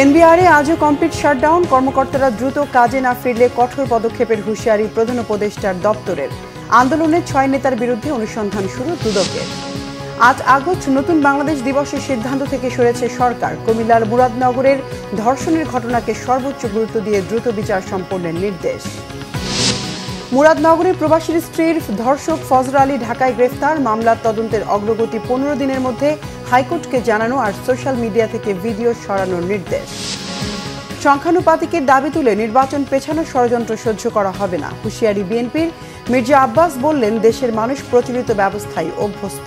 এনবিআরে আজও complete shutdown, কর্মকর্তারা দ্রুত কাজে না ফিরলে কঠোর পদক্ষেপের হুঁশিয়ারি প্রধান উপদেষ্টার দপ্তরের। আন্দোলনে 6 নেতার বিরুদ্ধে অনুসন্ধান শুরু দুদকের। 8 আগস্ট নতুন বাংলাদেশ দিবসের সিদ্ধান্ত থেকে সরেছে সরকার। কুমিল্লার মুরাদনগরের ধর্ষণের ঘটনাকে সর্বোচ্চ গুরুত্ব দিয়ে দ্রুত বিচার সম্পন্নের নির্দেশ। মুরাদনগরের প্রবাসীর স্ত্রীর ধর্ষক ফজর আলী ঢাকায় গ্রেফতার, মামলার তদন্তের অগ্রগতি 15 দিনের মধ্যে হাইকোর্টকে জানানো আর সোশ্যাল মিডিয়া থেকে ভিডিও সরানোর নির্দেশ। সংখ্যানুপাতিকের দাবি তুলে নির্বাচন পেছানোর ষড়যন্ত্র সহ্য করা হবে না, হুঁশিয়ারি বিএনপির। মির্জা আব্বাস বললেন, দেশের মানুষ প্রচলিত ব্যবস্থায় অভ্যস্ত।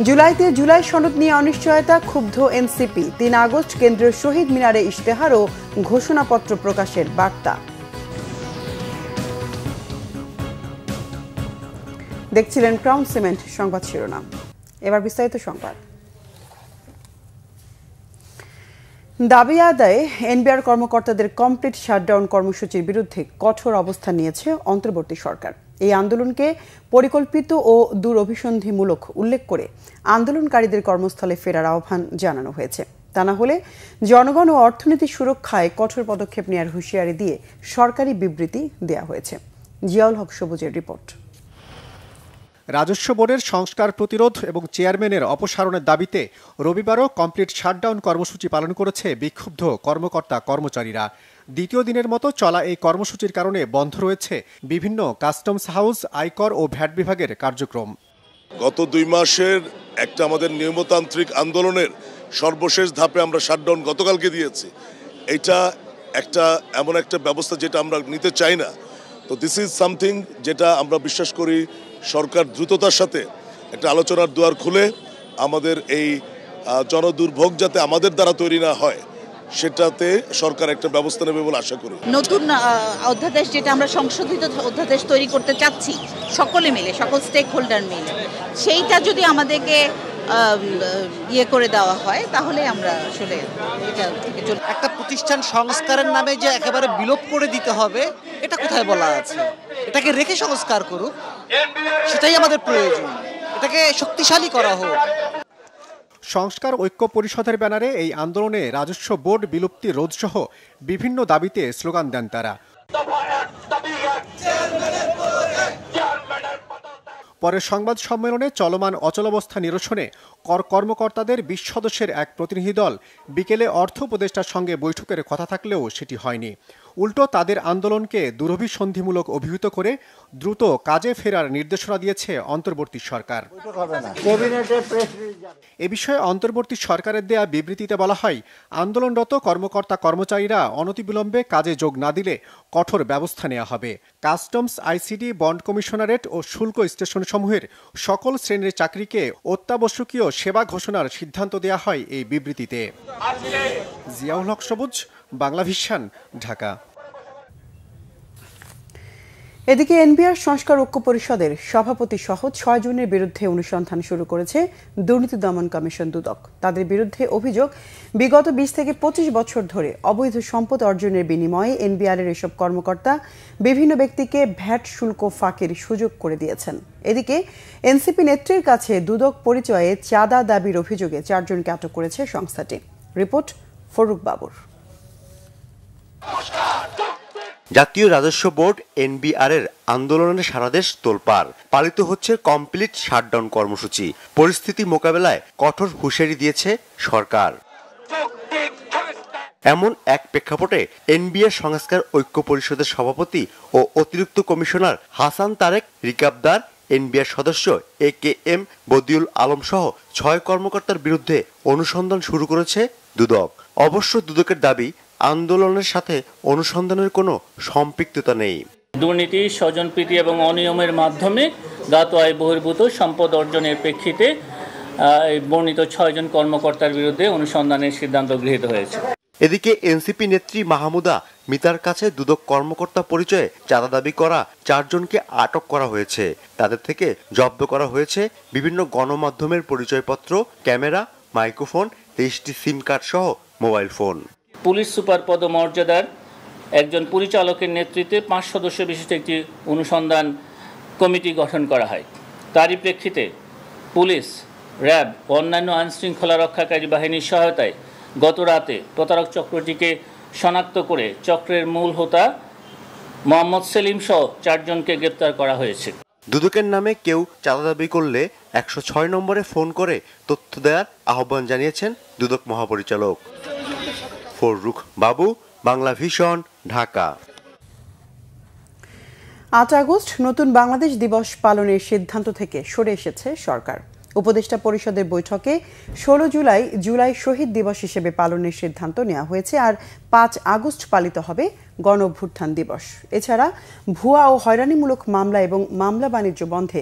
জুলাইতে জুলাই সনদ নিয়ে অনিশ্চয়তা, ক্ষুব্ধ এনসিপি। 3 আগস্ট কেন্দ্রীয় শহীদ মিনারে ইশতেহার ও ঘোষণাপত্র প্রকাশের বার্তা। দেখছিলেন ক্রাউন সিমেন্ট সংবাদ শিরোনাম। এবার বিস্তারিত সংবাদ। দাবি আদায়ে এনবিআর কর্মকর্তাদের কমপ্লিট শাটডাউন কর্মসূচির বিরুদ্ধে কঠোর অবস্থান নিয়েছে অন্তর্বর্তী সরকার। এই আন্দোলনকে পরিকল্পিত ও দুরভিসন্ধিমূলক উল্লেখ করে আন্দোলনকারীদের কর্মস্থলে ফেরার আহ্বান জানানো হয়েছে। তা না হলে জনগণ ও অর্থনীতি সুরক্ষায় কঠোর পদক্ষেপ নেওয়ার হুঁশিয়ারি দিয়ে সরকারি বিবৃতি দেওয়া হয়েছে। জিয়াউল হক সবুজের রিপোর্ট। রাজস্ব বোর্ডের সংস্কার প্রতিরোধ এবং চেয়ারম্যানের অপসারণের দাবিতে রবিবারও কমপ্লিট শাটডাউন কর্মসূচি পালন করেছে বিক্ষুব্ধ কর্মকর্তা কর্মচারীরা। দ্বিতীয় দিনের মতো চলা এই কর্মসূচির কারণে বন্ধ রয়েছে বিভিন্ন কাস্টমস হাউস, আয়কর ও ভ্যাট বিভাগের কার্যক্রম। গত 2 মাসের একটা আমাদের নিয়মতান্ত্রিক আন্দোলনের সর্বশেষ ধাপে আমরা শাটডাউন গতকালকে দিয়েছি। এটা এমন একটা ব্যবস্থা যেটা আমরা নিতে চাই না। তো দিস ইজ সামথিং যেটা আমরা বিশ্বাস করি সরকার দ্রুততার সাথে একটা আলোচনার দুয়ার খুলে আমাদের এই জনদুর্ভোগ যাতে আমাদের দ্বারা তৈরি না হয় সেটাতে সরকার একটা ব্যবস্থা নেবে বলে আশা করি। নতুন অধ্যাদেশ যেটা আমরা সংশোধিত অধ্যাদেশ তৈরি করতে চাচ্ছি সকলে মিলে, সকল স্টেক হোল্ডার মিলে, সেইটা যদি আমাদেরকে করে দেওয়া হয় তাহলে আমরা আসলে একটা প্রতিষ্ঠান সংস্কারের নামে যে একেবারে বিলোপ করে দিতে হবে এটা কোথায় বলা আছে? এটাকে রেখে সংস্কার করুক, সেটাই আমাদের প্রয়োজন। এটাকে শক্তিশালী করা হোক। সংস্কার ঐক্য পরিষদের ব্যানারে এই আন্দোলনে রাজস্ব বোর্ড বিলুপ্তি রোধ সহ বিভিন্ন দাবিতে স্লোগান দেন তারা। পরে সংবাদ সম্মেলনে চলমান অচলাবস্থা নিরসনে কর্মকর্তাদের 20 সদস্যের এক প্রতিনিধি দল বিকেলে অর্থ উপদেষ্টার সঙ্গে বৈঠকের কথা থাকলেও সেটি হয়নি। উল্টো তাদের আন্দোলনকে দুরভিসন্ধিমূলক অভিহিত করে দ্রুত কাজে ফেরার নির্দেশনা দিয়েছে অন্তর্বর্তী সরকার। এ বিষয়ে অন্তর্বর্তী সরকারের দেয়া বিবৃতিতে বলা হয়, আন্দোলনরত কর্মকর্তা কর্মচারীরা অনতিবিলম্বে কাজে যোগ না দিলে কঠোর ব্যবস্থা নেওয়া হবে। কাস্টমস, আইসিডি, বন্ড কমিশনারেট ও শুল্ক স্টেশনসমূহের সকল শ্রেণীর চাকরিকে অত্যাবশ্যকীয় সেবা ঘোষণার সিদ্ধান্ত দেওয়া হয় এই বিবৃতিতে। জিয়াউল হক সবুজ, বাংলা ভিশন, ঢাকা। এদিকে এনবিআর সংস্কার ঐক্য পরিষদের সভাপতি সহ 6 জনের বিরুদ্ধে অনুসন্ধান শুরু করেছে দুর্নীতি দমন কমিশন দুদক। তাদের বিরুদ্ধে অভিযোগ, বিগত 20 থেকে 25 বছর ধরে অবৈধ সম্পদ অর্জনের বিনিময়ে এনবিআরের এসব কর্মকর্তা বিভিন্ন ব্যক্তিকে ভ্যাট শুল্ক ফাঁকির সুযোগ করে দিয়েছেন। এদিকে এনসিপি নেত্রীর কাছে দুদক পরিচয়ে চাঁদা দাবির অভিযোগে 4 জনকে আটক করেছে সংস্থাটি। রিপোর্ট ফরুক বাবুর। জাতীয় রাজস্ব বোর্ড এনবিআরের আন্দোলনে সারা দেশ তোলপাড়। পালিত হচ্ছে কমপ্লিট শাটডাউন কর্মসূচি। পরিস্থিতি মোকাবেলায় কঠোর হুঁশিয়ারি দিয়েছে সরকার। এমন এক প্রেক্ষাপটে এনবিআর সংস্কার ঐক্য পরিষদের সভাপতি ও অতিরিক্ত কমিশনার হাসান তারেক রিকাবদার, এনবিআর সদস্য AKM বদিউল আলম সহ 6 কর্মকর্তার বিরুদ্ধে অনুসন্ধান শুরু করেছে দুদক। অবশ্য দুদকের দাবি, আন্দোলনের সাথে অনুসন্ধানের কোনো সম্পৃক্ততা নেই। দুর্নীতি, স্বজনপ্রীতি এবং অনিয়মের মাধ্যমে জ্ঞাত আয় বহির্ভূত সম্পদ অর্জনের প্রেক্ষিতে বর্ণিত 6 জন কর্মকর্তার বিরুদ্ধে অনুসন্ধানের সিদ্ধান্ত গৃহীত হয়েছে। এদিকে এনসিপি নেত্রী মাহমুদা মিতার কাছে দুদক কর্মকর্তা পরিচয়ে চাঁদা দাবি করা 4 জনকে আটক করা হয়েছে। তাদের থেকে জব্দ করা হয়েছে বিভিন্ন গণমাধ্যমের পরিচয়পত্র, ক্যামেরা, মাইক্রোফোন, 23টি সিম কার্ড সহ মোবাইল ফোন। পুলিশ সুপার পদমর্যাদার একজন পরিচালকের নেতৃত্বে 5 সদস্য বিশিষ্ট একটি অনুসন্ধান কমিটি গঠন করা হয়। তারই প্রেক্ষিতে পুলিশ, র্যাব ও অন্যান্য আইনশৃঙ্খলা রক্ষাকারী বাহিনীর সহায়তায় গত রাতে প্রতারক চক্রটিকে শনাক্ত করে চক্রের মূল হোতা মোহাম্মদ সেলিম সহ 4 জনকে গ্রেপ্তার করা হয়েছে। দুদকের নামে কেউ চাঁদা দাবি করলে 106 নম্বরে ফোন করে তথ্য দেওয়ার আহ্বান জানিয়েছেন দুদক মহাপরিচালক। ফররুখ বাবু, বাংলা ভিশন, ঢাকা। 8 আগস্ট নতুন বাংলাদেশ দিবস পালনের সিদ্ধান্ত থেকে সরে এসেছে সরকার। উপদেষ্টা পরিষদের বৈঠকে 16 জুলাই শহীদ দিবস হিসেবে পালনের সিদ্ধান্ত নেওয়া হয়েছে, আর 5 আগস্ট পালিত হবে গণ অভ্যুত্থান দিবস। এছাড়া ভুয়া ও হয়রানিমূলক মামলা এবং মামলা বাণিজ্য বন্ধে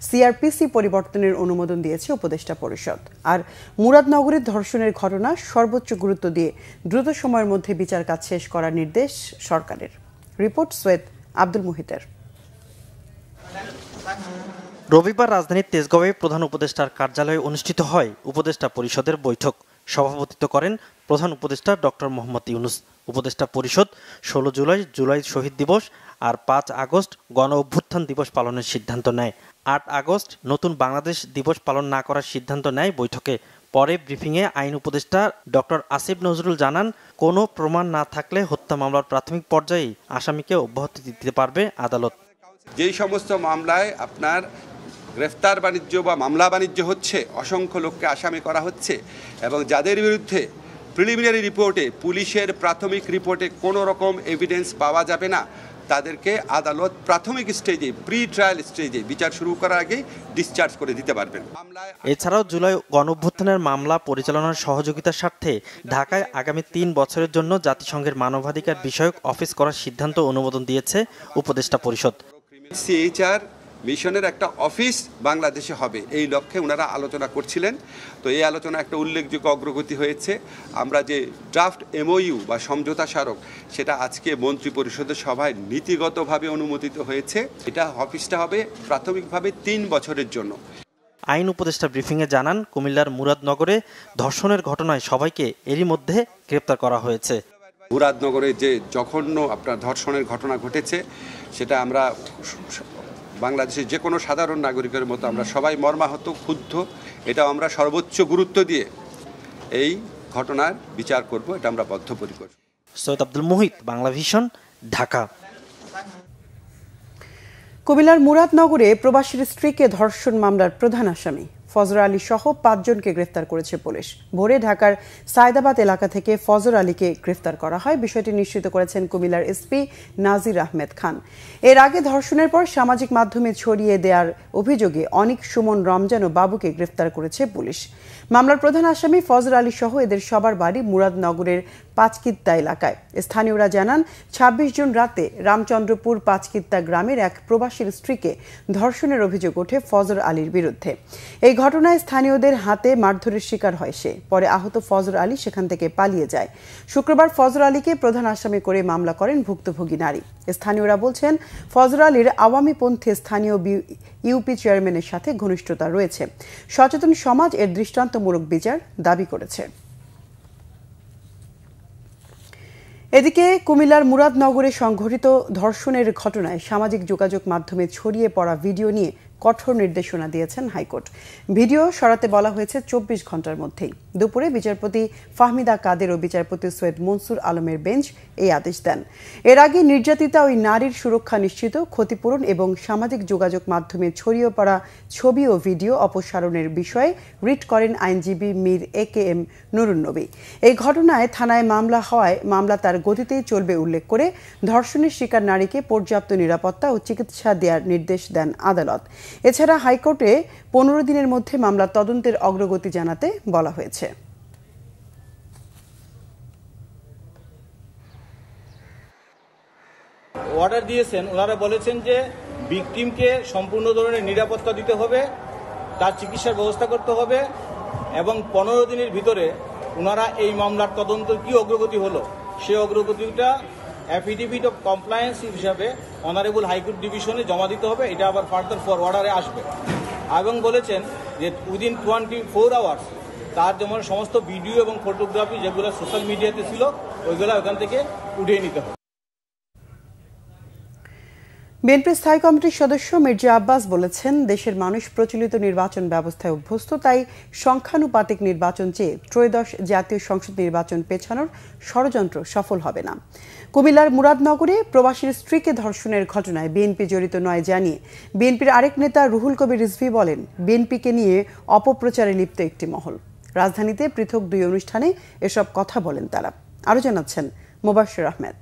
সিআরপিসি পরিবর্তনের অনুমোদন দিয়েছে উপদেষ্টা পরিষদ। আর মুরাদনগরের ধর্ষণের ঘটনা সর্বোচ্চ গুরুত্ব দিয়ে দ্রুত সময়ের মধ্যে বিচার কাজ শেষ করার নির্দেশ সরকারের। রিপোর্ট সৈয়দ আব্দুল মুহিতের। রবিবার রাজধানীর তেজগাঁওয়ে প্রধান উপদেষ্টার কার্যালয়ে অনুষ্ঠিত হয় উপদেষ্টা পরিষদের বৈঠক। সভাপতিত্ব করেন প্রধান উপদেষ্টা ডক্টর মোহাম্মদ ইউনুস। উপদেষ্টা পরিষদ 16 জুলাই শহীদ দিবস আর 5 আগস্ট গণ অভ্যুত্থান দিবস পালনের সিদ্ধান্ত নেয়। 8 আগস্ট নতুন বাংলাদেশ দিবস পালন না করার সিদ্ধান্ত নেয় বৈঠকে। পরে ব্রিফিংয়ে আইন উপদেষ্টা ডক্টর আসিফ নজরুল জানান, কোনো প্রমাণ না থাকলে হত্যা মামলার প্রাথমিক পর্যায়ে আসামিকে অব্যাহতি দিতে পারবে আদালত। যেই সমস্ত মামলায় আপনার গ্রেফতার বাণিজ্য বা মামলা বাণিজ্য হচ্ছে, অসংখ্য লোককে আসামি করা হচ্ছে এবং যাদের বিরুদ্ধে প্রিলিমিনারি রিপোর্টে, পুলিশের প্রাথমিক রিপোর্টে কোনো রকম এভিডেন্স পাওয়া যাবে না, তাদেরকে আদালত প্রাথমিক স্টেজে, প্রি ট্রায়াল স্টেজে বিচার শুরু করার আগেই ডিসচার্জ করে দিতে পারবেন। এছাড়াও জুলাই গণঅভ্যুত্থানের মামলা পরিচালনার সহযোগিতার স্বার্থে ঢাকায় আগামী 3 বছরের জন্য জাতিসংঘের মানবাধিকার বিষয়ক অফিস করার সিদ্ধান্ত অনুমোদন দিয়েছে উপদেষ্টা পরিষদ। সিএইচআর মিশনের একটা অফিস বাংলাদেশে হবে, এই লক্ষ্যে ওনারা আলোচনা করছিলেন। তো এই আলোচনা একটা উল্লেখযোগ্য অগ্রগতি হয়েছে। আমরা যে ড্রাফট এমওইউ বা সমঝোতা স্মারক, সেটা আজকে মন্ত্রী পরিষদের সভায় নীতিগতভাবে অনুমোদিত হয়েছে। এটা অফিসটা হবে প্রাথমিকভাবে 3 বছরের জন্য। আইন উপদেষ্টা ব্রিফিংয়ে জানান, কুমিল্লার মুরাদনগরে ধর্ষণের ঘটনায় সবাইকে এরই মধ্যে গ্রেপ্তার করা হয়েছে। মুরাদনগরে যে জঘন্য আপনার ধর্ষণের ঘটনা ঘটেছে, সেটা আমরা বাংলাদেশের যে কোনো সাধারণ নাগরিকের মতো আমরা সবাই মর্মাহত, ক্ষুব্ধ। এটা আমরা সর্বোচ্চ গুরুত্ব দিয়ে এই ঘটনার বিচার করব, এটা আমরা বদ্ধপরিকর। সৈয়দ আব্দুল মুহিত, বাংলা ভিশন, ঢাকা। কুমিল্লার মুরাদনগরে প্রবাসীর স্ত্রীকে ধর্ষণ মামলার প্রধান আসামি ফজর আলী সহ 5 জনকে গ্রেফতার করেছে পুলিশ। ভোরে ঢাকার সায়দাবাদ এলাকা থেকে ফজর আলীকে গ্রেফতার করা হয়। বিষয়টি নিশ্চিত করেছেন কুমিল্লার এসপি নাজির আহমেদ খান। এর আগে ধর্ষণের পর সামাজিক মাধ্যমে ছড়িয়ে দেওয়ার অভিযোগে অনিক, সুমন, রমজান ও বাবুকে গ্রেফতার করেছে পুলিশ। মামলার প্রধান আসামি ফজর আলী সহ এদের সবার বাড়ি মুরাদনগরের পাঁচকিত্তা এলাকায়। স্থানীয়রা জানান, 26 জুন রাতে রামচন্দ্রপুর পাঁচকিত্তা গ্রামের এক প্রবাসীর স্ত্রীকে ধর্ষণের অভিযোগ ওঠে ফজর আলীর বিরুদ্ধে। এই ঘটনায় স্থানীয়দের হাতে মারধরের শিকার হয় সে। পরে আহত ফজর আলী সেখান থেকে পালিয়ে যায়। শুক্রবার ফজর আলীকে প্রধান আসামি করে মামলা করেন ভুক্তভোগী নারী। স্থানীয়রা বলছেন, ফজর আলীর আওয়ামীপন্থী স্থানীয় ইউপি চেয়ারম্যানের সাথে ঘনিষ্ঠতা রয়েছে। সচেতন সমাজ এর দৃষ্টান্তমূলক বিচার দাবি করেছে। এদিকে কুমিল্লার মুরাদনগরে সংঘটিত ধর্ষণের ঘটনায় সামাজিক যোগাযোগ মাধ্যমে ছড়িয়ে পড়া ভিডিও নিয়ে কঠোর নির্দেশনা দিয়েছেন হাইকোর্ট। ভিডিও সরাতে বলা হয়েছে 24 ঘন্টার মধ্যেই। দুপুরে বিচারপতি ফাহমিদা কাদের ও বিচারপতি সৈয়দ মনসুর আলমের বেঞ্চ এই আদেশ দেন। এর আগে নির্যাতিতা ওই নারীর সুরক্ষা নিশ্চিত, ক্ষতিপূরণ এবং সামাজিক যোগাযোগ মাধ্যমে ছড়িয়ে পড়া ছবি ও ভিডিও অপসারণের বিষয়ে রিট করেন আইনজীবী মীর AKM নুরুন নবী। এই ঘটনায় থানায় মামলা হওয়ায় মামলা তার গতিতেই চলবে উল্লেখ করে ধর্ষণের শিকার নারীকে পর্যাপ্ত নিরাপত্তা ও চিকিৎসা দেওয়ার নির্দেশ দেন আদালত। এছাড়া হাইকোর্টে 15 দিনের মধ্যে মামলা তদন্তের অগ্রগতি জানাতে বলা হয়েছে। অর্ডার দিয়েছেন, ওনারা বলেছেন যে ভিকটিমকে সম্পূর্ণ ধরনের নিরাপত্তা দিতে হবে, তার চিকিৎসার ব্যবস্থা করতে হবে এবং 15 দিনের ভিতরে ওনারা এই মামলার তদন্ত কি অগ্রগতি হলো সেই অগ্রগতিটা অ্যাফিডেভিট অফ কমপ্লায়েন্স হিসাবে অনারেবল হাইকোর্ট ডিভিশনে জমা দিতে হবে। এটা আবার ফার্দার অর্ডারে আসবে এবং বলেছেন যে উইদিন 24 আওয়ার্স তার যেমন সমস্ত ভিডিও এবং ফটোগ্রাফি যেগুলো সোশ্যাল মিডিয়াতে ছিল ওইগুলো ওখান থেকে উঠিয়ে নিতে হবে। বিএনপির স্থায়ী কমিটির সদস্য মির্জা আব্বাস বলেছেন, দেশের মানুষ প্রচলিত নির্বাচন ব্যবস্থায় অভ্যস্ত, তাই সংখ্যানুপাতিক নির্বাচন চেয়ে ত্রয়োদশ জাতীয় সংসদ নির্বাচন পেছানোর ষড়যন্ত্র সফল হবে না। কুমিল্লার মুরাদনগরে প্রবাসীর স্ত্রীকে ধর্ষণের ঘটনায় বিএনপি জড়িত নয় জানিয়ে বিএনপির আরেক নেতা রুহুল কবির রিজভী বলেন, বিএনপিকে নিয়ে অপপ্রচারে লিপ্ত একটি মহল। রাজধানীতে পৃথক দুই অনুষ্ঠানে এসব কথা বলেন তারা। আরও জানাচ্ছেন মোবাশ্বের আহমেদ।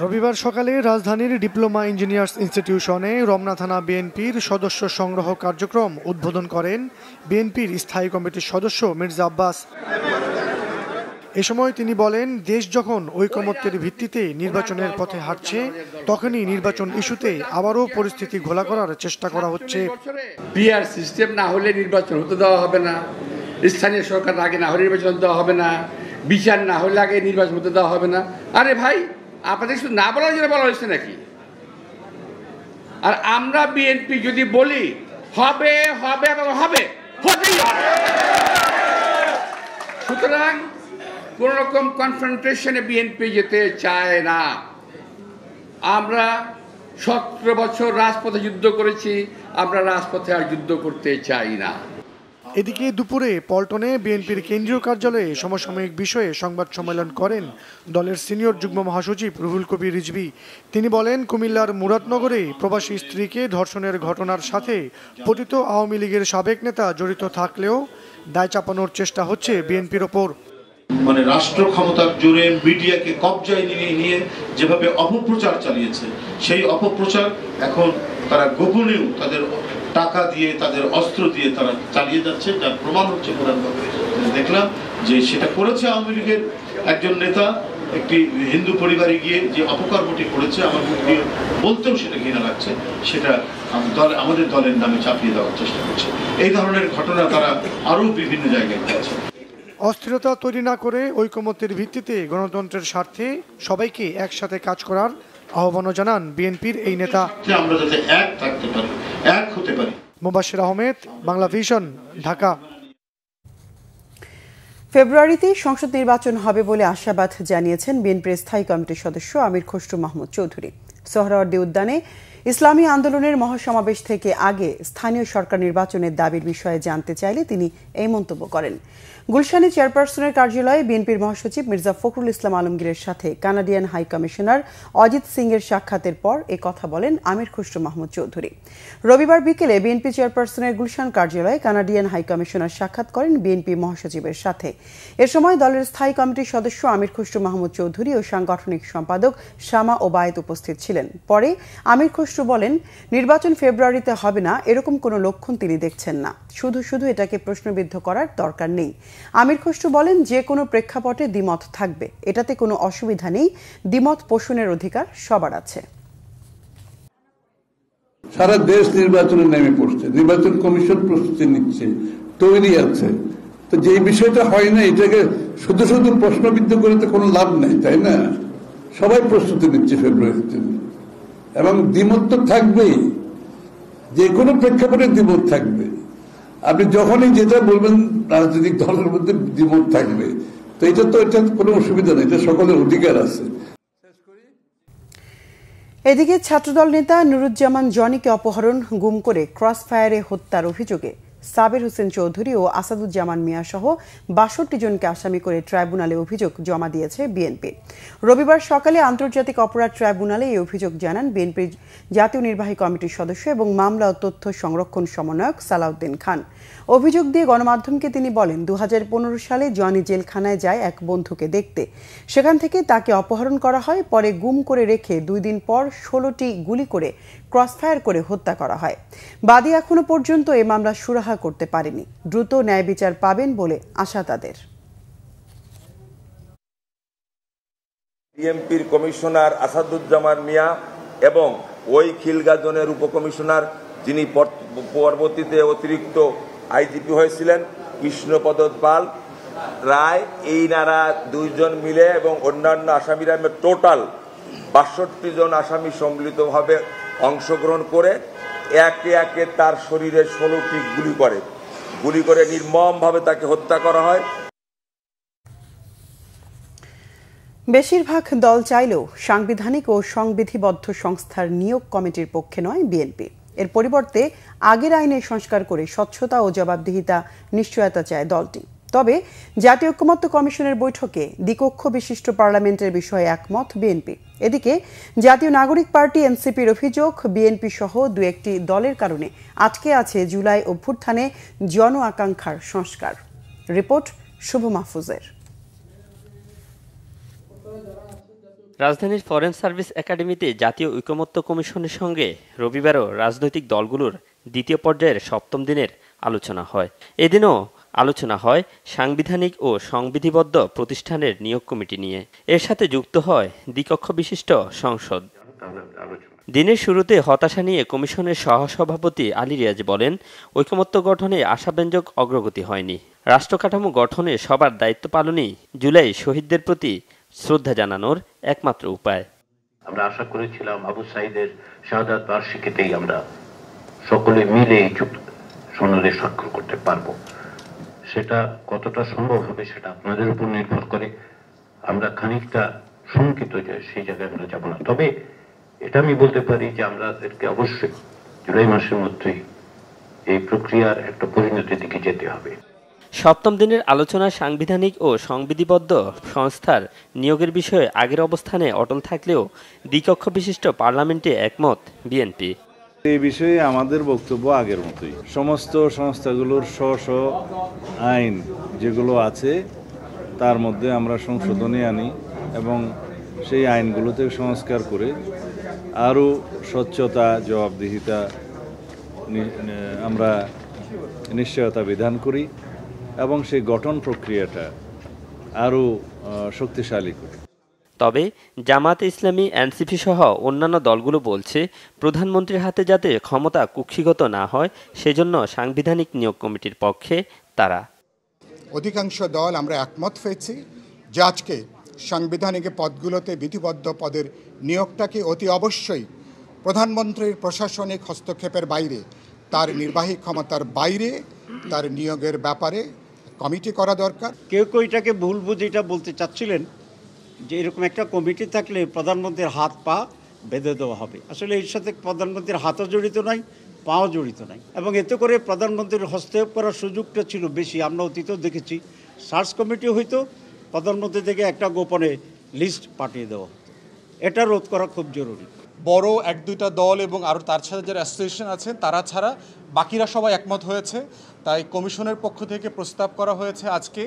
রবিবার সকালে রাজধানীর ডিপ্লোমা ইঞ্জিনিয়ার্স ইনস্টিটিউশনে রমনা থানা বিএনপির সদস্য সংগ্রহ কার্যক্রম উদ্বোধন করেন বিএনপির স্থায়ী কমিটির সদস্য মির্জা আব্বাস। এ সময় তিনি বলেন, দেশ যখন ঐকমত্যের ভিত্তিতে নির্বাচনের পথে হাঁটছে, তখনই নির্বাচন ইস্যুতে আবারও পরিস্থিতি ঘোলা করার চেষ্টা করা হচ্ছে। পিআর সিস্টেম না হলে নির্বাচন হতে দেওয়া হবে না, স্থানীয় সরকার আগে না হলে নির্বাচন দেওয়া হবে না, বিচার না হলে আগে নির্বাচন হতে দেওয়া হবে না। আরে ভাই, আপনাদের শুধু না বলার জন্য বলা হয়েছে নাকি? আর আমরা বিএনপি যদি বলি হবে হবে এবং হবে, হতেই হবে। সুতরাং কোন রকম কনফ্রন্টেশনে বিএনপি যেতে চায় না। আমরা 17 বছর রাজপথে যুদ্ধ করেছি, আমরা রাজপথে আর যুদ্ধ করতে চাই না। এদিকে দুপুরে পল্টনে বিএনপির কেন্দ্রীয় কার্যালয়ে সমসাময়িক বিষয়ে সংবাদ সম্মেলন করেন দলের সিনিয়র যুগ্ম মহাসচিব রুহুল কবির রিজভী। তিনি বলেন, কুমিল্লার মুরাদনগরে প্রবাসী স্ত্রীকে ধর্ষণের ঘটনার সাথে পতিত আওয়ামী লীগের সাবেক নেতা জড়িত থাকলেও দায় চাপানোর চেষ্টা হচ্ছে বিএনপির ওপর। মানে রাষ্ট্র ক্ষমতার জোরে মিডিয়াকে কবজায় নিয়ে যেভাবে অপপ্রচার চালিয়েছে, সেই অপপ্রচার এখন তারা গোপনেও তাদের টাকা দিয়ে, তাদের অস্ত্র দিয়ে তারা চালিয়ে যাচ্ছে, যার প্রমাণ হচ্ছে দেখলাম যে সেটা করেছে আওয়ামী লীগের একজন নেতা একটি হিন্দু পরিবারে গিয়ে যে অপকর্মটি করেছে, আমার মুখ দিয়ে বলতেও সেটা ঘৃণা লাগছে, সেটা আমাদের দলের নামে চাপিয়ে দেওয়ার চেষ্টা করছে। এই ধরনের ঘটনা তারা আরও বিভিন্ন জায়গায় ঘটেছে। অস্থিরতা তৈরি না করে ঐকমত্যের ভিত্তিতে গণতন্ত্রের স্বার্থে সবাইকে একসাথে কাজ করার আহ্বানও জানান বিএনপির এই নেতা। আমরা যাতে এক থাকতে পারি, এক হতে পারি। মোবাশ্বের আহমেদ, বাংলা ভিশন, ঢাকা। ফেব্রুয়ারিতে সংসদ নির্বাচন হবে বলে আশাবাদ জানিয়েছেন বিএনপির স্থায়ী কমিটির সদস্য আমির খসরু মাহমুদ চৌধুরী। সোহরাওয়ার্দী উদ্যানে ইসলামী আন্দোলনের মহাসমাবেশ থেকে আগে স্থানীয় সরকার নির্বাচনের দাবির বিষয়ে জানতে চাইলে তিনি এই মন্তব্য করেন। গুলশানে চেয়ারপারসনের কার্যালয়ে বিএনপির মহাসচিব মির্জা ফখরুল ইসলাম আলমগীরের সাথে Canadian high commissioner Ajit Singh এর সাক্ষাতের পর এ কথা বলেন আমির খসরু মাহমুদ চৌধুরী। রবিবার বিকেলে বিএনপি চেয়ারপারসনের গুলশান কার্যালয়ে কানাডিয়ান হাই কমিশনার সাক্ষাৎ করেন বিএনপি মহাসচিবের সাথে। এ সময় দলের স্থায়ী কমিটির সদস্য আমির খসরু মাহমুদ চৌধুরী ও সাংগঠনিক সম্পাদক শামা ওবায়েদ উপস্থিত ছিলেন। পরে আমির খসরু বলেন, নির্বাচন ফেব্রুয়ারিতে হবে না এরকম কোনো লক্ষণ তিনি দেখছেন না, শুধু এটাকে প্রশ্নবিদ্ধ করার দরকার নেই। আমির খসরু বলেন, যে কোনো প্রেক্ষাপটে দ্বিমত থাকবে, এটাতে কোনো অসুবিধা নেই, দ্বিমত পোষণের অধিকার সবার আছে। সারা দেশ নির্বাচনে নেমে পড়ছে, নির্বাচন কমিশন প্রস্তুতি নিচ্ছে, তৈরি আছে। তো যে বিষয়টা হয় না, এটাকে শুধু প্রশ্নবিদ্ধ করে তো কোনো লাভ নেই, তাই না? সবাই প্রস্তুতি নিচ্ছে ফেব্রুয়ারিতে, এবং দ্বিমত তো থাকবেই, যে কোনো প্রেক্ষাপটে দ্বিমত থাকবে। আপনি যখনই যেটা বলবেন রাজনৈতিক দলের মধ্যে দ্বিমত থাকবে, তো এটা কোনো অসুবিধা নেই, এটা সকলের অধিকার আছে। এদিকে ছাত্রদল নেতা নুরুজ্জামান জনিকে অপহরণ, গুম করে ক্রস ফায়ারে হত্যার অভিযোগে সাবের হোসেন চৌধুরী ও আসাদুজ্জামান মিয়া সহ ৬২ জনকে আসামি করে ট্রাইব্যুনালে অভিযোগ জমা দিয়েছে বিএনপি। রবিবার সকালে আন্তর্জাতিক অপরাধ ট্রাইব্যুনালে এই অভিযোগ জানান বিএনপির জাতীয় নির্বাহী কমিটির সদস্য এবং মামলা ও তথ্য সংরক্ষণ সমন্বয়ক সালাউদ্দিন খান। অভিযোগ দিয়ে গণমাধ্যমকে তিনি বলেন, ২০১৫ সালে জনি জেলখানায় যায় এক বন্ধুকে দেখতে, সেখান থেকে তাকে অপহরণ করা হয়, পরে গুম করে রেখে ২ দিন পর ১৬টি গুলি করে ক্রসফায়ার করে হত্যা করা হয়। বাদী এখনো পর্যন্ত এ মামলা সুরাহা করতে পারেনি। দ্রুত ন্যায় বিচার পাবেন বলে আশা তাদের। বিএনপির কমিশনার আসাদুজ্জামান মিয়া এবং ওই খিলগা জোনের উপকমিশনার, যিনি পরবর্তীতে অতিরিক্ত আইজিপি হয়েছিলেন, কৃষ্ণপদ পাল রায়, এই নারা 2 জন মিলে এবং অন্যান্য আসামিরা টোটাল ৬২ জন আসামি সম্মিলিতভাবে অংশগ্রহণ করে একে একে তার শরীরে 16টি গুলি করে নির্মমভাবে তাকে হত্যা করা হয়। বেশিরভাগ দল চাইলেও সাংবিধানিক ও সংবিধিবদ্ধ সংস্থার নিয়োগ কমিটির পক্ষে নয় বিএনপি। এর পরিবর্তে আগের আইনে সংস্কার করে স্বচ্ছতা ও জবাবদিহিতা নিশ্চয়তা চায় দলটি। তবে জাতীয় ঐকমত্য কমিশনের বৈঠকে দ্বিকক্ষ বিশিষ্ট পার্লামেন্টের বিষয়ে একমত বিএনপি। এদিকে জাতীয় নাগরিক পার্টি এনসিপির অভিযোগ, বিএনপি সহ দু একটি দলের কারণে আটকে আছে জুলাই অভ্যুত্থানে জন আকাঙ্ক্ষার সংস্কার। রিপোর্ট শুভ মাহফুজের। রাজধানীর ফরেন সার্ভিস একাডেমিতে জাতীয় ঐকমত্য কমিশনের সঙ্গে রবিবারও রাজনৈতিক দলগুলোর দ্বিতীয় পর্যায়ের সপ্তম দিনের আলোচনা হয়। এদিনও আলোচনা হয় সাংবিধানিক ও সংবিধিবদ্ধ প্রতিষ্ঠানের নিয়োগ কমিটি নিয়ে। এর সাথে যুক্ত হয় দ্বিকক্ষ বিশিষ্ট সংসদ। দিনের শুরুতে হতাশা নিয়ে কমিশনের সহসভাপতি আলী রিয়াজ বলেন, ঐকমত্য গঠনে আশাব্যঞ্জক অগ্রগতি হয়নি। রাষ্ট্রকাঠামো গঠনে সবার দায়িত্ব পালনই জুলাই শহীদদের প্রতি শ্রদ্ধা জানানোর একমাত্র উপায়। আমরা আশা করেছিলাম আবু সাঈদের শাহাদাত বার্ষিকীতেই আমরা সকলে মিলে এই সনদে স্বাক্ষর করতে পারবো। সেটা কতটা সম্ভব হবে সেটা আপনাদের উপর নির্ভর করে। আমরা খানিকটা শঙ্কিত যে সেই জায়গায় আমরা যাব না। তবে এটা আমি বলতে পারি যে আমাদেরকে অবশ্যই জুলাই মাসের মধ্যেই এই প্রক্রিয়ার একটা পরিণতির দিকে যেতে হবে। সপ্তম দিনের আলোচনায় সাংবিধানিক ও সংবিধিবদ্ধ সংস্থার নিয়োগের বিষয়ে আগের অবস্থানে অটল থাকলেও দ্বিকক্ষ বিশিষ্ট পার্লামেন্টে একমত বিএনপি। এই বিষয়ে আমাদের বক্তব্য আগের মতোই। সমস্ত সংস্থাগুলোর স্ব আইন যেগুলো আছে তার মধ্যে আমরা সংশোধনী আনি এবং সেই আইনগুলোতে সংস্কার করে আরও স্বচ্ছতা, জবাবদিহিতা আমরা নিশ্চয়তা বিধান করি এবং সেই গঠন প্রক্রিয়াটা আরও শক্তিশালী করি। তবে জামায়াতে ইসলামী, এনসিপি সহ অন্যান্য দলগুলো বলছে, প্রধানমন্ত্রীর হাতে যাতে ক্ষমতা কুক্ষিগত না হয় সেজন্য সাংবিধানিক নিয়োগ কমিটির পক্ষে তারা। অধিকাংশ দল আমরা একমত হয়েছি যে আজকে সাংবিধানিক পদগুলোতে বিধিবদ্ধ পদের নিয়োগটাকে অতি অবশ্যই প্রধানমন্ত্রীর প্রশাসনিক হস্তক্ষেপের বাইরে, তার নির্বাহী ক্ষমতার বাইরে তার নিয়োগের ব্যাপারে কমিটি করা দরকার। কেউ কেউ এটাকে ভুল বুঝে এটা বলতে চাচ্ছিলেন যে এরকম একটা কমিটি থাকলে প্রধানমন্ত্রীর হাত পা বেঁধে দেওয়া হবে। আসলে এর সাথে প্রধানমন্ত্রীর হাতও জড়িত নাই, পাও জড়িত নাই, এবং এতে করে প্রধানমন্ত্রীর হস্তক্ষেপ করার সুযোগটা ছিল বেশি। আমরা অতীতেও দেখেছি সার্চ কমিটি হয়তো প্রধানমন্ত্রী থেকে একটা গোপনে লিস্ট পাঠিয়ে দেওয়া হতো। এটা রোধ করা খুব জরুরি। বড় এক দুইটা দল এবং আরও তার সাথে যারা অ্যাসোসিয়েশন আছেন তারা ছাড়া বাকিরা সবাই একমত হয়েছে। তাই কমিশনের পক্ষ থেকে প্রস্তাব করা হয়েছে আজকে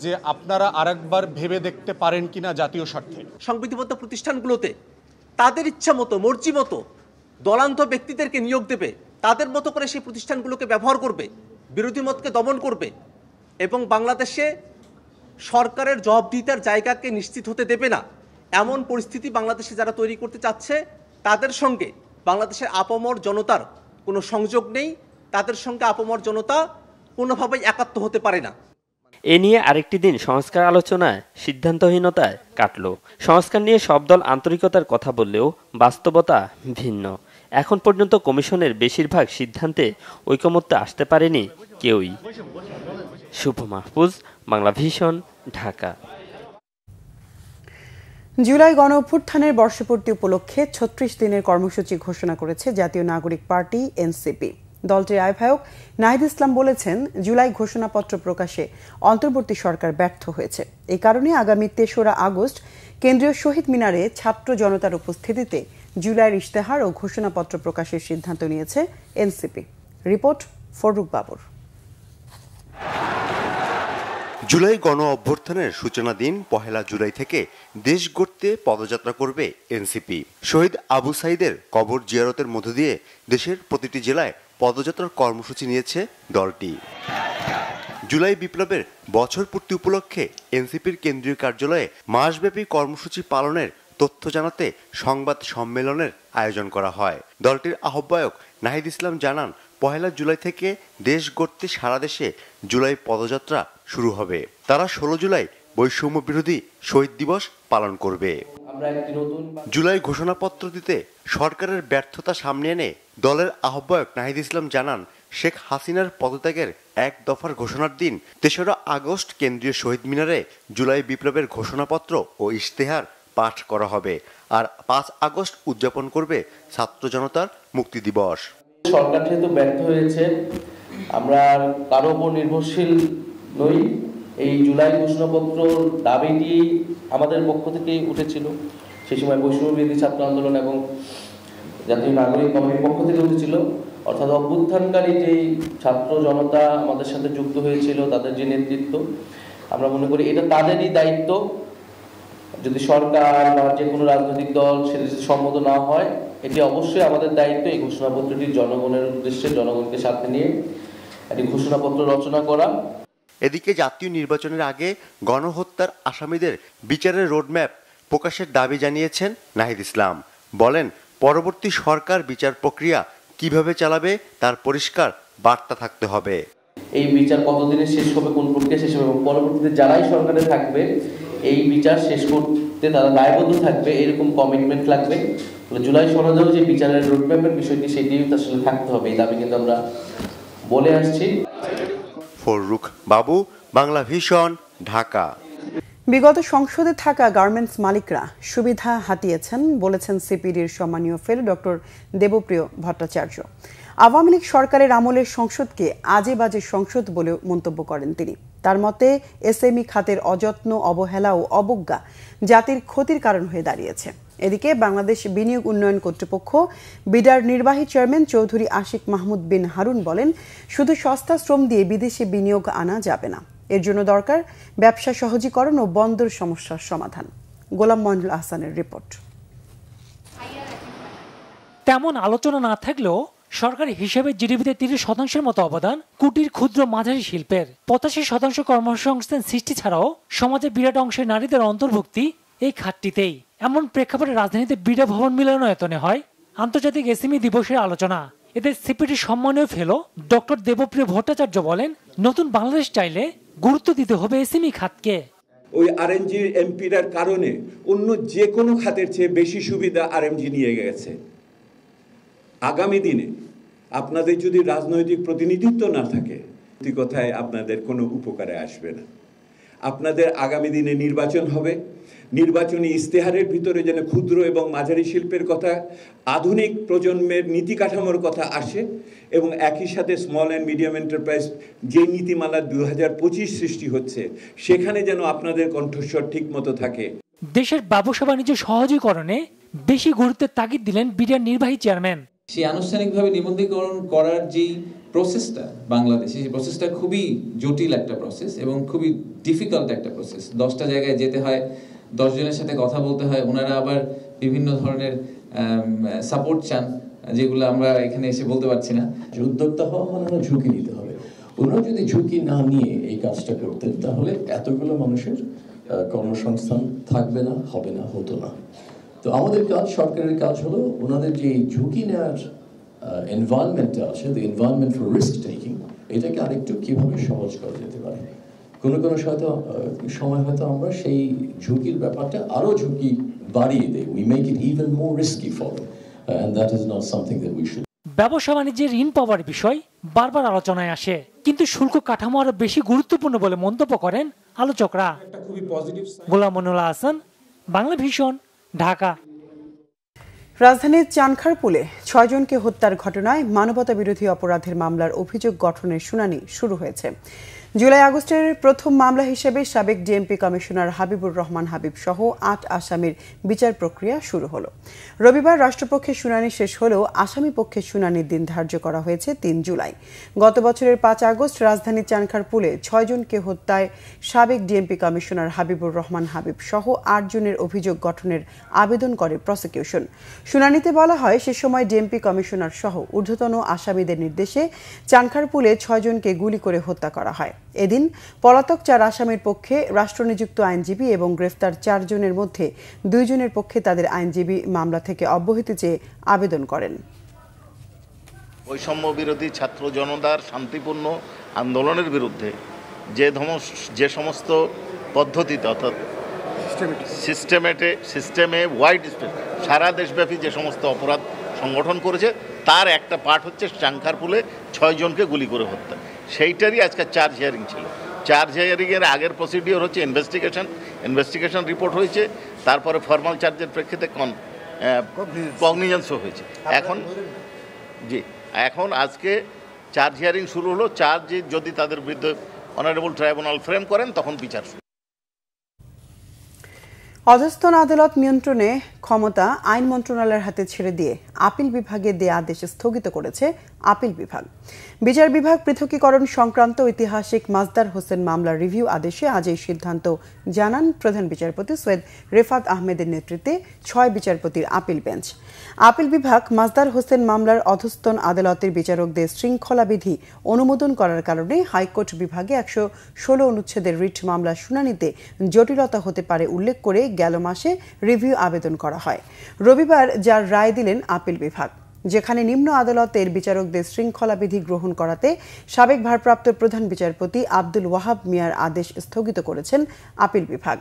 যে আপনারা আরেকবার ভেবে দেখতে পারেন কিনা জাতীয় স্বার্থে সংবিধিবদ্ধ প্রতিষ্ঠানগুলোতে তাদের ইচ্ছা মতো, মর্জি মতো দলান্ত ব্যক্তিদেরকে নিয়োগ দেবে, তাদের মতো করে সেই প্রতিষ্ঠানগুলোকে ব্যবহার করবে, বিরোধী মতকে দমন করবে এবং বাংলাদেশে সরকারের জবাবদিহিতার জায়গাকে নিশ্চিত হতে দেবে না। এমন পরিস্থিতি বাংলাদেশে যারা তৈরি করতে চাচ্ছে তাদের সঙ্গে বাংলাদেশের আপামর জনতার কোনো সংযোগ নেই। তাদের সঙ্গে আপামর জনতা কোনোভাবেই একাত্ম হতে পারে না। এ নিয়ে আরেকটি দিন সংস্কার আলোচনায় সিদ্ধান্তহীনতায় কাটল। সংস্কার নিয়ে সব দল আন্তরিকতার কথা বললেও বাস্তবতা ভিন্ন। এখন পর্যন্ত কমিশনের বেশিরভাগ সিদ্ধান্তে ঐকমত্যে আসতে পারেনি কেউই। শুভ মাহফুজ, বাংলা ভিশন, ঢাকা। জুলাই গণ অভ্যুত্থানের বর্ষপূর্তি উপলক্ষে ৩৬ দিনের কর্মসূচি ঘোষণা করেছে জাতীয় নাগরিক পার্টি এনসিপি। দলটির আহ্বায়ক নাহিদ ইসলাম বলেছেন, জুলাই ঘোষণাপত্র প্রকাশে অন্তর্বর্তী সরকার ব্যর্থ হয়েছে। এই কারণে আগামী ৩রা আগস্ট কেন্দ্রীয় শহীদ মিনারে ছাত্র জনতার উপস্থিতিতে জুলাইয়ের ইশতেহার ও ঘোষণাপত্র প্রকাশের সিদ্ধান্ত নিয়েছে এনসিপি। রিপোর্ট ফরুক বাবর। জুলাই গণ অভ্যুত্থানের সূচনা দিন ১ জুলাই থেকে দেশ গড়তে পদযাত্রা করবে এনসিপি। শহীদ আবু সাঈদের কবর জিয়ারতের মধ্য দিয়ে দেশের প্রতিটি জেলায় পদযাত্রার কর্মসূচি নিয়েছে দলটি। জুলাই বিপ্লবের বছর পূর্তি উপলক্ষে এনসিপির কেন্দ্রীয় কার্যালয়ে মাসব্যাপী কর্মসূচি পালনের তথ্য জানাতে সংবাদ সম্মেলনের আয়োজন করা হয়। দলটির আহ্বায়ক নাহিদ ইসলাম জানান, ১ জুলাই থেকে দেশ গড়তে সারা দেশে জুলাই পদযাত্রা শুরু হবে। তারা ১৬ জুলাই বৈষম্য বিরোধী শহীদ দিবস পালন করবে। জুলাই ঘোষণাপত্র দিতে সরকারের ব্যর্থতা সামনে এনে দলের আহ্বায়ক নাহিদ ইসলাম জানান, শেখ হাসিনার পদত্যাগের এক দফার ঘোষণার দিন ৩রা আগস্ট কেন্দ্রীয় শহীদ মিনারে জুলাই বিপ্লবের ঘোষণাপত্র ও ইশতেহার পাঠ করা হবে, আর ৫ আগস্ট উদযাপন করবে ছাত্র জনতার মুক্তি দিবস। সরকার যেহেতু ব্যর্থ হয়েছে, আমরা কারো উপর নির্ভরশীল নই। এই জুলাই ঘোষণাপত্র দাবিটি আমাদের পক্ষ থেকেই উঠেছিল, সেই সময় বৈষম্যবিরোধী ছাত্র আন্দোলন এবং জাতীয় নাগরিক কমিটির পক্ষ থেকে উঠেছিল। অর্থাৎ অভ্যুত্থানকারী যেই ছাত্র জনতা আমাদের সাথে যুক্ত হয়েছিল, তাদের যে নেতৃত্ব, আমরা মনে করি এটা তাদেরই দায়িত্ব। যদি সরকার বা যে কোনো রাজনৈতিক দল সেটা যদি সম্মত না হয়, এটি অবশ্যই আমাদের দায়িত্ব এই ঘোষণাপত্রটি জনগণের উদ্দেশ্যে, জনগণকে সাথে নিয়ে একটি ঘোষণাপত্র রচনা করা। এদিকে জাতীয় নির্বাচনের আগে গণহত্যার আসামিদের বিচারের রোডম্যাপ প্রকাশের দাবি জানিয়েছেন নাহিদ ইসলাম। বলেন, পরবর্তী সরকার বিচার প্রক্রিয়া কিভাবে চালাবে তার পরিষ্কার বার্তা থাকতে হবে। এই বিচার কতদিনে শেষ হবে, কোন প্রক্রিয়া শেষ হবে, এবং পরবর্তীতে যারাই সরকারে থাকবে এই বিচার শেষ করতে তারা দায়বদ্ধ থাকবে, এরকম কমিটমেন্ট লাগবে। জুলাই সনদেও যে বিচারের রোডম্যাপের বিষয়টি, সেটিও আসলে থাকতে হবে। এই দাবি কিন্তু আমরা বলে আসছি। ফররুখ বাবু, বাংলা ভিশন, ঢাকা। বিগত সংসদে থাকা গার্মেন্টস মালিকরা সুবিধা হাতিয়েছেন বলেছেন সিপিডির সম্মানীয় ফেলো ডক্টর দেবপ্রিয় ভট্টাচার্য। আওয়ামী লীগ সরকারের আমলের সংসদকে আজে বাজে সংসদ বলে মন্তব্য করেন তিনি। তার মতে এসএমই খাতের অযত্ন, অবহেলা ও অবজ্ঞা জাতির ক্ষতির কারণ হয়ে দাঁড়িয়েছে। এদিকে বাংলাদেশ বিনিয়োগ উন্নয়ন কর্তৃপক্ষ বিডার নির্বাহী চেয়ারম্যান চৌধুরী আশিক মাহমুদ বিন হারুন বলেন, শুধু সস্তা শ্রম দিয়ে বিদেশি বিনিয়োগ আনা যাবে না, এর জন্য দরকার ব্যবসা সহজীকরণ ও বন্দর সমস্যার সমাধান। গোলাম মঈনুল আহসানের রিপোর্ট। তেমন আলোচনা না থাকলেও সরকারি হিসেবে জিডিপিতে ৩০% মতো অবদান কুটির, ক্ষুদ্র, মাঝারি শিল্পের। ৮৫% কর্মসংস্থান সৃষ্টি ছাড়াও সমাজে বিরাট অংশের নারীদের অন্তর্ভুক্তি এই খাতটিতেই। এমন প্রেক্ষাপটে রাজধানীতে বিডা ভবন মিলনায়তনে হয় আন্তর্জাতিক এসএমই দিবসের আলোচনা। এতে সিপিডির সম্মানীয় ফেলো ডক্টর দেবপ্রিয় ভট্টাচার্য বলেন, নতুন বাংলাদেশ চাইলে গুরুত্ব দিতে হবে এসএমই খাতকে। ওই আরএমজি এমপির কারণে অন্য যে কোনো খাতের চেয়ে বেশি সুবিধা আরএমজি নিয়ে গেছে। আগামী দিনে আপনাদের যদি রাজনৈতিক প্রতিনিধিত্ব না থাকে, কথায় আপনাদের কোনো উপকারে আসবে না। আপনাদের আগামী দিনে নির্বাচন হবে, নির্বাচনী ইশতেহারের ভিতরে যেন ক্ষুদ্র এবং মাঝারি শিল্পের কথা, আধুনিক প্রজন্মের নীতি কাঠামোর কথা আসে, এবং একই সাথে স্মল অ্যান্ড মিডিয়াম এন্টারপ্রাইজ যে নীতিমালা 2025 সৃষ্টি হচ্ছে, সেখানে যেন আপনাদের কণ্ঠস্বর ঠিক মতো থাকে। দেশের ব্যবসা বাণিজ্য সহজীকরণে বেশি গুরুত্বের তাগিদ দিলেন বিডিআর নির্বাহী চেয়ারম্যান। সেই আনুষ্ঠানিকভাবে নিবন্ধীকরণ করার যে প্রসেসটা বাংলাদেশে, সেই প্রসেসটা খুবই জটিল একটা প্রসেস এবং খুবই ডিফিকাল্ট একটা প্রসেস। 10টা জায়গায় যেতে হয়, 10 জনের সাথে কথা বলতে হয়, ওনারা আবার বিভিন্ন ধরনের সাপোর্ট চান, যেগুলো আমরা এখানে এসে বলতে পারছি না। উদ্যোক্তা হওয়া মানে ঝুঁকি নিতে হবে। ওনারা যদি ঝুঁকি না নিয়ে এই কাজটা করতেন, তাহলে এতগুলো মানুষের কর্মসংস্থান থাকবে না, হবে না, হতো না। তো আমাদের কাজ, সরকারের কাজ হলো ওনাদের যে ঝুঁকি নেওয়ার এনভায়রনমেন্টটা আছে, the environment for risk taking, এটাকে আরেকটু কিভাবে সহজ করা যেতে পারে। কোনো সময় হয়তো আমরা সেই ঝুঁকির ব্যাপারটা আরো ঝুঁকি বাড়িয়ে দেই, we make it even more risky for them, and that is not something that we should. ব্যবসা বাণিজ্যের ঋণ পাওয়ার বিষয় বারবার আলোচনায় আসে, কিন্তু শুল্ক কাঠামো আরো বেশি গুরুত্বপূর্ণ বলে মন্তব্য করেন আলোচকরা। গোলাম মঈনুল আহসান, বাংলা ভিশন, ঢাকা। রাজধানীর চানখারপুলে 6 জনকে হত্যার ঘটনায় মানবতা বিরোধী অপরাধের মামলার অভিযোগ গঠনের শুনানি শুরু হয়েছে। জুলাই আগস্টের প্রথম মামলা হিসেবে সাবেক ডিএমপি কমিশনার হাবিবুর রহমান হাবিব সহ 8 আসামির বিচার প্রক্রিয়া শুরু হলো। রবিবার রাষ্ট্রপক্ষের শুনানি শেষ হলেও আসামি পক্ষের শুনানির দিন ধার্য করা হয়েছে 3 জুলাই। গত বছরের 5 আগস্ট রাজধানীর চানখারপুলে 6 জনকে হত্যায় সাবেক ডিএমপি কমিশনার হাবিবুর রহমান হাবিব সহ 8 জনের অভিযোগ গঠনের আবেদন করে প্রসিকিউশন। শুনানিতে বলা হয়, সে সময় ডিএমপি কমিশনার সহ ঊর্ধ্বতন আসামিদের নির্দেশে চানখারপুলে 6 জনকে গুলি করে হত্যা করা হয়। এদিন পলাতক 4 আসামির পক্ষে রাষ্ট্রনিযুক্ত আইনজীবী এবং গ্রেফতার 4 জনের মধ্যে 2 জনের পক্ষে তাদের আইনজীবী মামলা থেকে অব্যাহতি চেয়ে আবেদন করেন। বৈষম্য বিরোধী ছাত্র জনতার শান্তিপূর্ণ আন্দোলনের বিরুদ্ধে যে সমস্ত পদ্ধতিতে, অর্থাৎ সিস্টেমে ওয়াইড সারা দেশব্যাপী যে সমস্ত অপরাধ সংগঠন করেছে, তার একটা পার্ট হচ্ছে চানখারপুলে 6 জনকে গুলি করে হত্যা। সেইটারই আজকে চার্জ হিয়ারিং ছিল। চার্জ হিয়ারিংয়ের আগের প্রসিডিওর হচ্ছে ইনভেস্টিগেশন রিপোর্ট হয়েছে, তারপরে ফর্মাল চার্জের প্রেক্ষিতে কগনিজেন্সও হয়েছে। এখন আজকে চার্জ হিয়ারিং শুরু হলো। চার্জ যদি তাদের বিরুদ্ধে অনারেবল ট্রাইব্যুনাল ফ্রেম করেন তখন বিচার শুরু। অধস্তন আদালত নিয়ন্ত্রণে ক্ষমতা আইন মন্ত্রণালয়ের হাতে ছেড়ে দিয়ে আপিল বিভাগে দেয়া আদেশ স্থগিত করেছে আপিল বিভাগ। বিচার বিভাগ পৃথকীকরণ সংক্রান্ত ঐতিহাসিক মাজদার হোসেন মামলার রিভিউ আদেশে আজ এই সিদ্ধান্ত জানান প্রধান বিচারপতি সৈয়দ রেফাত আহমেদের নেতৃত্বে ৬ বিচারপতির আপিল বেঞ্চ। আপিল বিভাগ মাজদার হোসেন মামলার অধস্তন আদালতের বিচারকদের শৃঙ্খলা বিধি অনুমোদন করার কারণে হাইকোর্ট বিভাগে ১১৬ অনুচ্ছেদের রিট মামলার শুনানিতে জটিলতা হতে পারে উল্লেখ করে গেল মাসে রিভিউ আবেদন করা হয়। রবিবার যার রায় দিলেন আপিল বিভাগ, যেখানে নিম্ন আদালতের বিচারকদের শৃঙ্খলা বিধি গ্রহণ করাতে সাবেক ভারপ্রাপ্ত প্রধান বিচারপতি আব্দুল ওয়াহাব মিয়ার আদেশ স্থগিত করেছেন আপিল বিভাগ।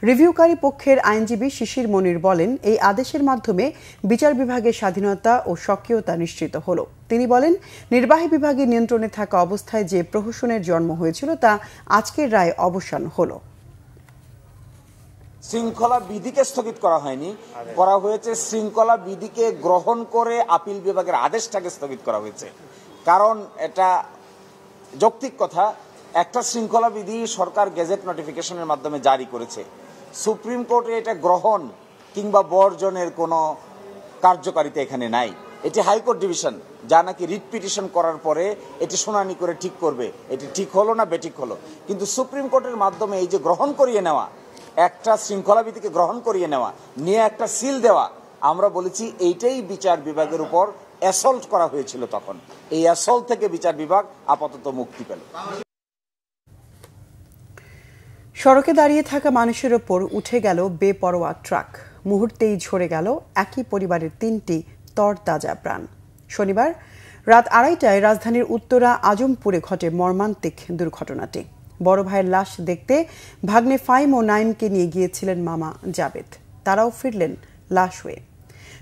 রিভিউকারী পক্ষের আইনজীবী শিশির মনির বলেন, এই আদেশের মাধ্যমে বিচার বিভাগের স্বাধীনতা ও স্বকীয়তা নিশ্চিত হল। তিনি বলেন, নির্বাহী বিভাগের নিয়ন্ত্রণে থাকা অবস্থায় যে প্রহসনের জন্ম হয়েছিল তা আজকের রায়ে অবসান হল। শৃঙ্খলা বিধিকে স্থগিত করা হয়নি, করা হয়েছে শৃঙ্খলা বিধিকে গ্রহণ করে আপিল বিভাগের আদেশটাকে স্থগিত করা হয়েছে। কারণ এটা যৌক্তিক কথা, একটা শৃঙ্খলা বিধি সরকার গেজেট নোটিফিকেশনের মাধ্যমে জারি করেছে। সুপ্রিম কোর্টে এটা গ্রহণ কিংবা বর্জনের কোনো কার্যকারিতা এখানে নাই। এটি হাইকোর্ট ডিভিশন, যা নাকি রিট পিটিশন করার পরে এটি শুনানি করে ঠিক করবে এটি ঠিক হলো না বেঠিক হলো। কিন্তু সুপ্রিম কোর্টের মাধ্যমে এই যে গ্রহণ করিয়ে নেওয়া, একটা শৃঙ্খলা বিধিকে গ্রহণ করিয়ে নেওয়া, নিয়ে একটা সিল দেওয়া, আমরা বলেছি এইটাই বিচার বিভাগের উপর অ্যাসল্ট করা হয়েছিল। তখন এই অ্যাসল্ট থেকে বিচার বিভাগ আপাতত মুক্তি পেল। সড়কে দাঁড়িয়ে থাকা মানুষের ওপর উঠে গেল বেপরোয়া ট্রাক, মুহূর্তেই ঝরে গেল একই পরিবারের ৩টি তরতাজা প্রাণ। শনিবার রাত ২:৩০টায় রাজধানীর উত্তরা আজমপুরে ঘটে মর্মান্তিক দুর্ঘটনাটি। বড় ভাইয়ের লাশ দেখতে ভাগ্নে ফাইম ও নাইমকে নিয়ে গিয়েছিলেন মামা জাবেদ। তারাও ফিরলেন লাশ হয়ে।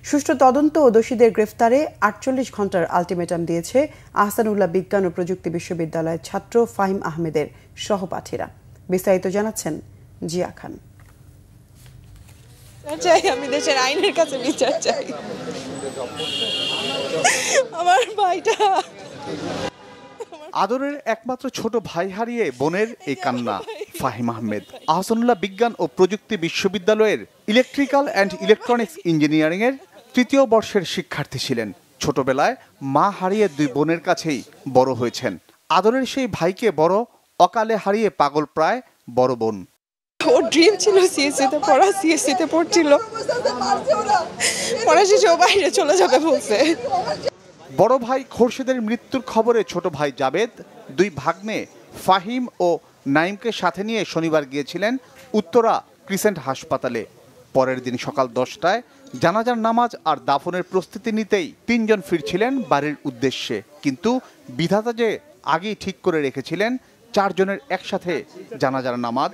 সুষ্ঠু তদন্ত ও দোষীদের গ্রেফতারে ৪৮ ঘন্টার আলটিমেটাম দিয়েছে আহসানুল্লাহ বিজ্ঞান ও প্রযুক্তি বিশ্ববিদ্যালয়ের ছাত্র ফাহিম আহমেদের সহপাঠীরা। বিস্তারিত জানাচ্ছেন জিয়া খান। আমি দেশের আইনের কাছে বিচার চাই। আমার ভাইটা আদরের একমাত্র ছোট ভাই হারিয়ে বোনের এই কান্না। ফাহিম আহমেদ আহসানুল্লাহ বিজ্ঞান ও প্রযুক্তি বিশ্ববিদ্যালয়ের ইলেকট্রিক্যাল অ্যান্ড ইলেকট্রনিক্স ইঞ্জিনিয়ারিং এর ৩য় বর্ষের শিক্ষার্থী ছিলেন। ছোটবেলায় মা হারিয়ে 2 বোনের কাছেই বড় হয়েছেন। আদরের সেই ভাইকে বড় অকালে হারিয়ে পাগল প্রায় বড় বোন। ওর ড্রিম ছিল সিএসসিতে পড়া, সিএসসিতে পড়ছিল, পড়া শেষে ও বাইরে চলে যাবে বলছে। বড় ভাই খোরশেদের মৃত্যুর খবরে ছোট ভাই জাবেদ 2 ভাগ্নে ফাহিম ও নাইমকে সাথে নিয়ে শনিবার গিয়েছিলেন উত্তরা ক্রিসেন্ট হাসপাতালে। পরের দিন সকাল 10টায় জানাজার নামাজ আর দাফনের প্রস্তুতি নিতেই 3 জন ফিরছিলেন বাড়ির উদ্দেশ্যে। কিন্তু বিধাতা যে আগেই ঠিক করে রেখেছিলেন 4 জনের একসাথে জানাজার নামাজ।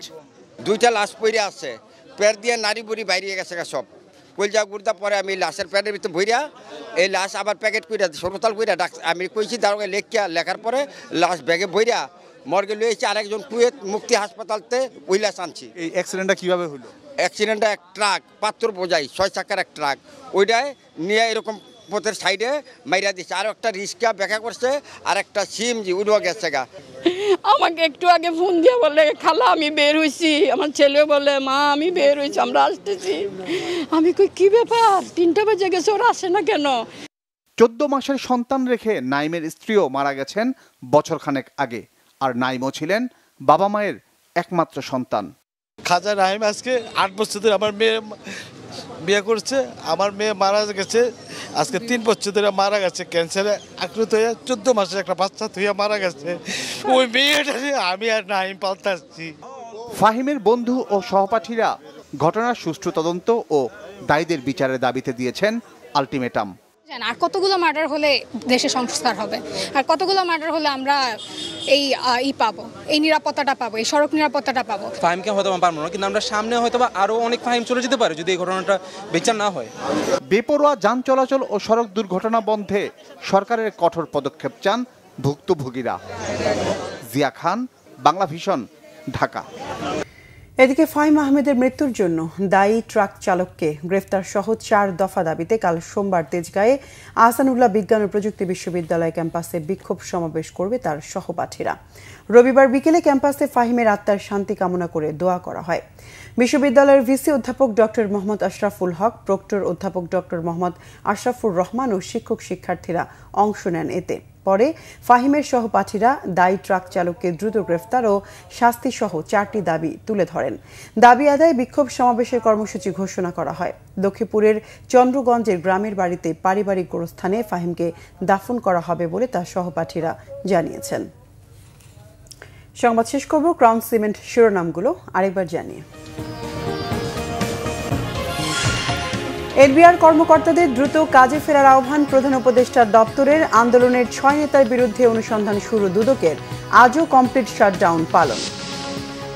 2টা লাশ পড়ে আছে, পেট দিয়ে নারী বুড়ি বাইরে গেছে সব কলজা গুড়দা। পরে আমি লাশের প্যাকেটের ভিতরে ভইরা এই লাশ আবার প্যাকেট কইরা সরবতাল কইরা আমি কইছি দাঁড়ায় লেখার পরে লাশ ব্যাগে ভইরা মর্গে লইছি। আরেকজন কুয়েত মুক্তি হাসপাতালতে ওই লাশ আনছি। এই অ্যাক্সিডেন্টটা কিভাবে হলো? অ্যাক্সিডেন্টটা এক ট্রাক পাথর বোঝাই 6 চাকার এক ট্রাক, ওইটায় নিয়ে এরকম পথের সাইডে মাইরা দিচ্ছে। আর একটা রিক্সা ব্যাখ্যা করছে, আর একটা সিমজি উড়ে গেছে গা। আমাকে একটু আগে ফোন দিয়ে বলে, খালা আমি বের হইছি। আমার ছেলে বলে, মা আমি বের হইছি, আমরা আসতেছি। আমি কই কি ব্যাপার, 3টা বেজে গেছে, ওরা আসে না কেন? 14 মাসের সন্তান রেখে নাইমের স্ত্রীও মারা গেছেন বছরখানেক আগে। আর নাইমও ছিলেন বাবা মায়ের একমাত্র সন্তান। খাজা নাইম আজকে 8 বছর ধরে আমার মেয়ে বিয়ে করছে। আমার মেয়ে মারা গেছে আজকে 3 বছর ধরে মারা গেছে ক্যান্সারে আক্রান্ত হয়ে। 14 মাসের একটা বাচ্চা ধুয়ে মারা গেছে। ওই মেয়েটা আমি আর নাইম পালতে আসছি। ফাহিমের বন্ধু ও সহপাঠীরা ঘটনার সুষ্ঠু তদন্ত ও দায়ীদের বিচারের দাবিতে দিয়েছেন আলটিমেটাম। আর কতগুলো মার্ডার হলে দেশে সংস্কার হবে, আর কতগুলো মার্ডার হলে আমরা এই পাবো, এই নিরাপত্তাটা পাবো, এই সড়ক নিরাপত্তাটা পাবো। ফাহিমকে হয়তো পারবো না, কিন্তু আমরা সামনে হয়তো আরো অনেক ফাহিম চলে যেতে পারে যদি এই ঘটনাটা বিচার না হয়। বেপরোয়া যান চলাচল ও সড়ক দুর্ঘটনা বন্ধে সরকারের কঠোর পদক্ষেপ চান ভুক্তভোগীরা। জিয়া খান, বাংলা ভিশন, ঢাকা। এদিকে ফাহিম আহমেদের মৃত্যুর জন্য দায়ী ট্রাক চালককে গ্রেফতার সহ 4 দফা দাবিতে কাল সোমবার তেজগাঁয়ে আহসানুল্লাহ বিজ্ঞান ও প্রযুক্তি বিশ্ববিদ্যালয় ক্যাম্পাসে বিক্ষোভ সমাবেশ করবে তার সহপাঠীরা। রবিবার বিকেলে ক্যাম্পাসে ফাহিমের আত্মার শান্তি কামনা করে দোয়া করা হয়। বিশ্ববিদ্যালয়ের ভিসি অধ্যাপক ডক্টর মোহাম্মদ আশরাফুল হক, প্রক্টর অধ্যাপক ডক্টর মোহাম্মদ আশরাফুর রহমান ও শিক্ষক শিক্ষার্থীরা অংশ নেন এতে। পরে ফাহিমের সহপাঠীরা দায়ী ট্রাক চালককে দ্রুত গ্রেফতার ও শাস্তি সহ 4টি দাবি তুলে ধরেন। দাবি আদায়ে বিক্ষোভ সমাবেশের কর্মসূচি ঘোষণা করা হয়। লক্ষ্মীপুরের চন্দ্রগঞ্জের গ্রামের বাড়িতে পারিবারিক গোরস্থানে ফাহিমকে দাফন করা হবে বলে তার সহপাঠীরা জানিয়েছেন। সংবাদ শেষ করব ক্রাউন সিমেন্ট শিরোনামগুলো আরেকবার জানিয়ে। এনবিআর কর্মকর্তাদের দ্রুত কাজে ফেরার আহ্বান প্রধান উপদেষ্টার দপ্তরের। আন্দোলনের 6 নেতার বিরুদ্ধে অনুসন্ধান শুরু দুদকের। আজও কমপ্লিট শাটডাউন পালন।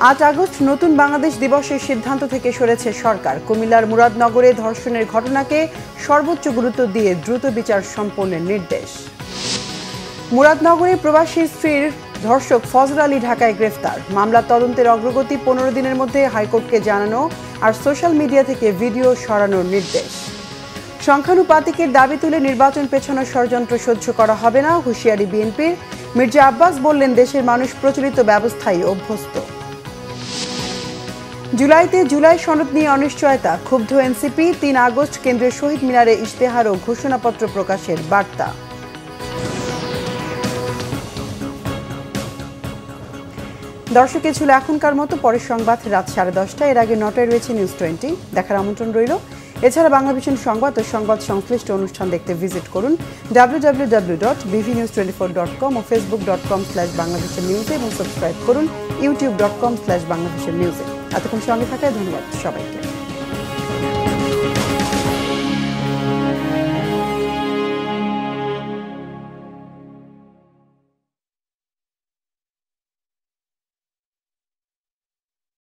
8 আগস্ট নতুন বাংলাদেশ দিবসের সিদ্ধান্ত থেকে সরেছে সরকার। কুমিল্লার মুরাদনগরে ধর্ষণের ঘটনাকে সর্বোচ্চ গুরুত্ব দিয়ে দ্রুত বিচার সম্পন্নের নির্দেশ। মুরাদনগরে প্রবাসী স্ত্রীর ধর্ষক ফজর আলী ঢাকায় গ্রেফতার। মামলা তদন্তের অগ্রগতি 15 দিনের মধ্যে হাইকোর্টকে জানানো আর সোশ্যাল মিডিয়া থেকে ভিডিও সরানোর নির্দেশ। সংখ্যানুপাতিকের দাবি তুলে নির্বাচন পেছানোর ষড়যন্ত্র সহ্য করা হবে না, হুঁশিয়ারি বিএনপির। মির্জা আব্বাস বললেন, দেশের মানুষ প্রচলিত ব্যবস্থায় অভ্যস্ত। জুলাইতে জুলাই সনদ নিয়ে অনিশ্চয়তা, ক্ষুব্ধ এনসিপি। 3 আগস্ট কেন্দ্রীয় শহীদ মিনারে ইশতেহার ও ঘোষণাপত্র প্রকাশের বার্তা। দর্শক, এ ছিল এখনকার মতো। পরের সংবাদ রাত 10:30। এর আগে 9টায় রয়েছে নিউজ 20। দেখার আমন্ত্রণ রইল। এছাড়া বাংলা ভিশন সংবাদ ও সংবাদ সংশ্লিষ্ট অনুষ্ঠান দেখতে ভিজিট করুন www.bvnews24.com ও facebook.com/banglavishnnews এবং সাবস্ক্রাইব করুন youtube.com/banglavishnnews। এতক্ষণ সঙ্গে থাকায় ধন্যবাদ সবাইকে।